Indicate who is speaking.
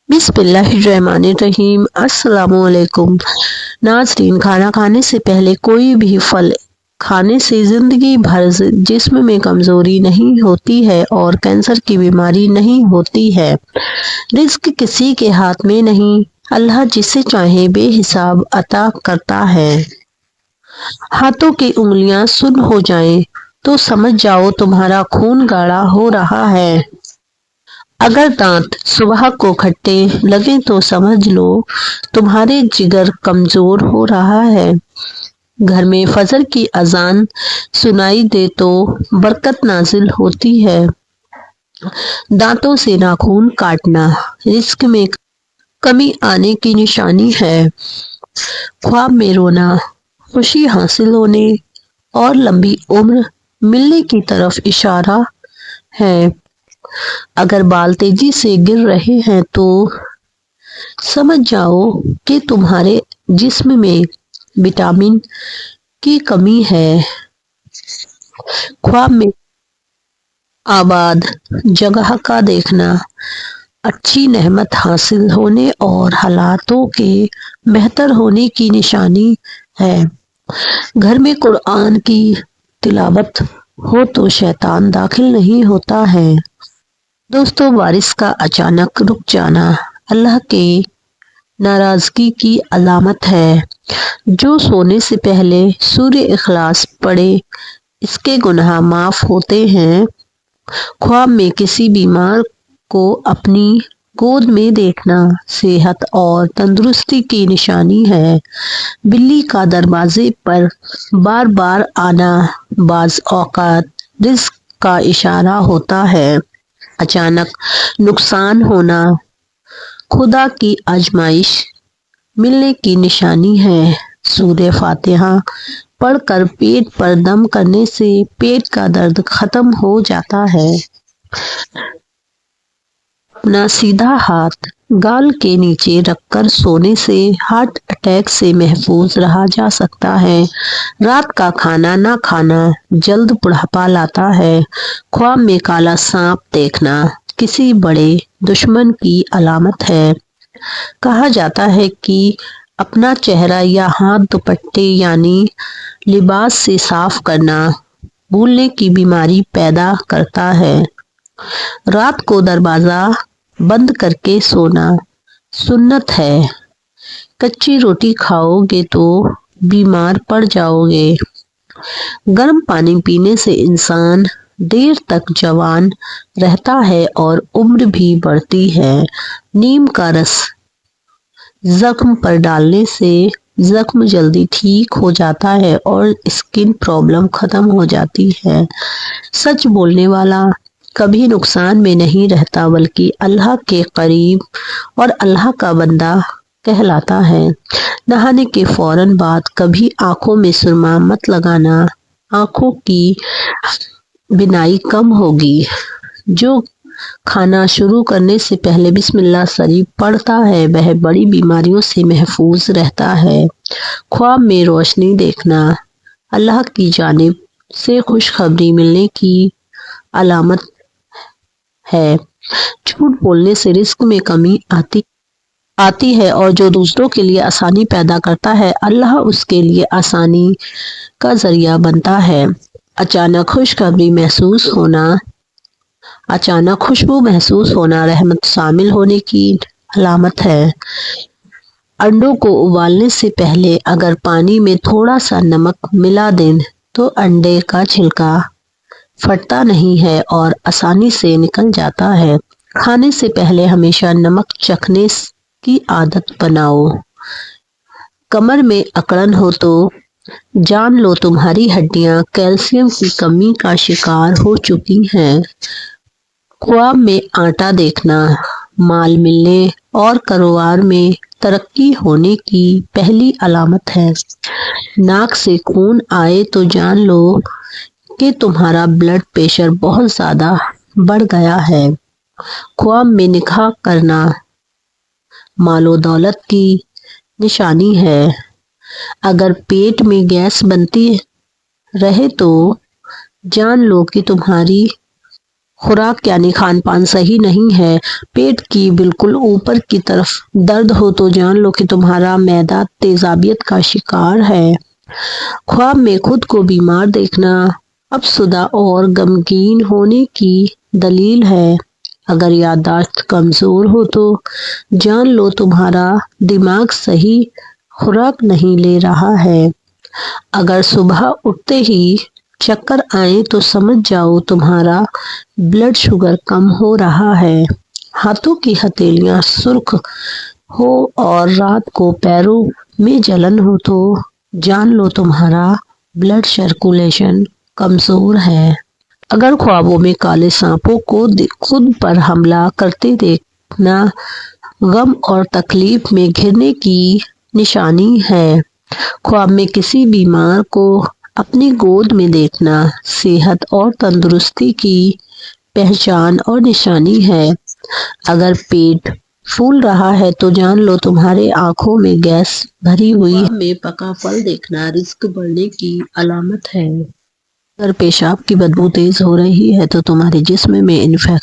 Speaker 1: बिस्मिल्लाहिर्रहमानिर्रहीम। अस्सलामुअलैकुम नाज़रीन, खाना खाने से पहले कोई भी फल खाने से जिंदगी भर जिस्म में कमजोरी नहीं होती है और कैंसर की बीमारी नहीं होती है। रिस्क किसी के हाथ में नहीं, अल्लाह जिसे चाहे बेहिसाब अता करता है। हाथों की उंगलियां सुन्न हो जाएं तो समझ जाओ तुम्हारा खून गाढ़ा हो रहा है। अगर दांत सुबह को खट्टे लगे तो समझ लो तुम्हारे जिगर कमजोर हो रहा है। घर में फजर की अजान सुनाई दे तो बरकत नाजिल होती है। दांतों से नाखून काटना रिस्क में कमी आने की निशानी है। ख्वाब में रोना खुशी हासिल होने और लंबी उम्र मिलने की तरफ इशारा है। अगर बाल तेजी से गिर रहे हैं तो समझ जाओ कि तुम्हारे जिस्म में विटामिन की कमी है। ख्वाब में आबाद जगह का देखना अच्छी नेमत हासिल होने और हालातों के बेहतर होने की निशानी है। घर में कुरान की तिलावत हो तो शैतान दाखिल नहीं होता है। दोस्तों, बारिश का अचानक रुक जाना अल्लाह के नाराजगी की अलामत है। जो सोने से पहले सूर्य इखलास पढ़े इसके गुनाह माफ होते हैं। ख्वाब में किसी बीमार को अपनी गोद में देखना सेहत और तंदुरुस्ती की निशानी है। बिल्ली का दरवाजे पर बार बार आना बाज औकात रिस्क का इशारा होता है। अचानक नुकसान होना खुदा की आजमाइश मिलने की निशानी है। सूरह फातिहा पढ़कर पेट पर दम करने से पेट का दर्द खत्म हो जाता है। अपना सीधा हाथ गाल के नीचे रखकर सोने से हार्ट अटैक से महफूज रहा जा सकता है। रात का खाना ना खाना जल्द बुढ़ापा लाता है। ख्वाब में काला सांप देखना किसी बड़े दुश्मन की अलामत है। कहा जाता है कि अपना चेहरा या हाथ दुपट्टे यानी लिबास से साफ करना भूलने की बीमारी पैदा करता है। रात को दरवाजा बंद करके सोना सुन्नत है। कच्ची रोटी खाओगे तो बीमार पड़ जाओगे। गर्म पानी पीने से इंसान देर तक जवान रहता है और उम्र भी बढ़ती है। नीम का रस जख्म पर डालने से जख्म जल्दी ठीक हो जाता है और स्किन प्रॉब्लम खत्म हो जाती है। सच बोलने वाला कभी नुकसान में नहीं रहता बल्कि अल्लाह के करीब और अल्लाह का बंदा कहलाता है। नहाने के फौरन बाद कभी आंखों में सुरमा मत लगाना, आंखों की बिनाई कम होगी। जो खाना शुरू करने से पहले बिस्मिल्लाह शरीफ पढ़ता है वह बड़ी बीमारियों से महफूज रहता है। ख्वाब में रोशनी देखना अल्लाह की जानिब से खुशखबरी मिलने की अलामत है। झूठ बोलने से रिस्क में कमी आती है और जो दूसरों के लिए आसानी पैदा करता है अल्लाह उसके लिए आसानी का जरिया बनता है। अचानक खुशबू महसूस होना रहमत शामिल होने की अलामत है। अंडों को उबालने से पहले अगर पानी में थोड़ा सा नमक मिला दें तो अंडे का छिलका फटता नहीं है और आसानी से निकल जाता है। खाने से पहले हमेशा नमक चखने की आदत बनाओ। कमर में अकड़न हो तो जान लो तुम्हारी हड्डियां कैल्शियम की कमी का शिकार हो चुकी हैं। ख्वाब में आटा देखना माल मिलने और कारोबार में तरक्की होने की पहली अलामत है। नाक से खून आए तो जान लो कि तुम्हारा ब्लड प्रेशर बहुत ज्यादा बढ़ गया है। ख्वाब में निकाह करना मालो दौलत की निशानी है। अगर पेट में गैस बनती रहे तो जान लो कि तुम्हारी खुराक यानी खान पान सही नहीं है, पेट की बिल्कुल ऊपर की तरफ दर्द हो तो जान लो कि तुम्हारा मैदा तेजाबियत का शिकार है। ख्वाब में खुद को बीमार देखना अफसुदा और गमगीन होने की दलील है। अगर याददाश्त कमजोर हो तो जान लो तुम्हारा दिमाग सही खुराक नहीं ले रहा है। अगर सुबह उठते ही चक्कर आए तो समझ जाओ तुम्हारा ब्लड शुगर कम हो रहा है। हाथों की हथेलियां सुर्ख हो और रात को पैरों में जलन हो तो जान लो तुम्हारा ब्लड सर्कुलेशन कमजोर है। अगर ख्वाबों में काले सांपों को खुद पर हमला करते देखना गम और तकलीफ में घिरने की निशानी है। ख्वाब में किसी बीमार को अपनी गोद में देखना सेहत और तंदुरुस्ती की पहचान और निशानी है। अगर पेट फूल रहा है तो जान लो तुम्हारे आंखों में गैस भरी हुई में पका फल देखना रिस्क बढ़ने की अलामत है। अगर पेशाब की बदबू तेज हो रही है तो तुम्हारे जिस्म में इन्फेक्शन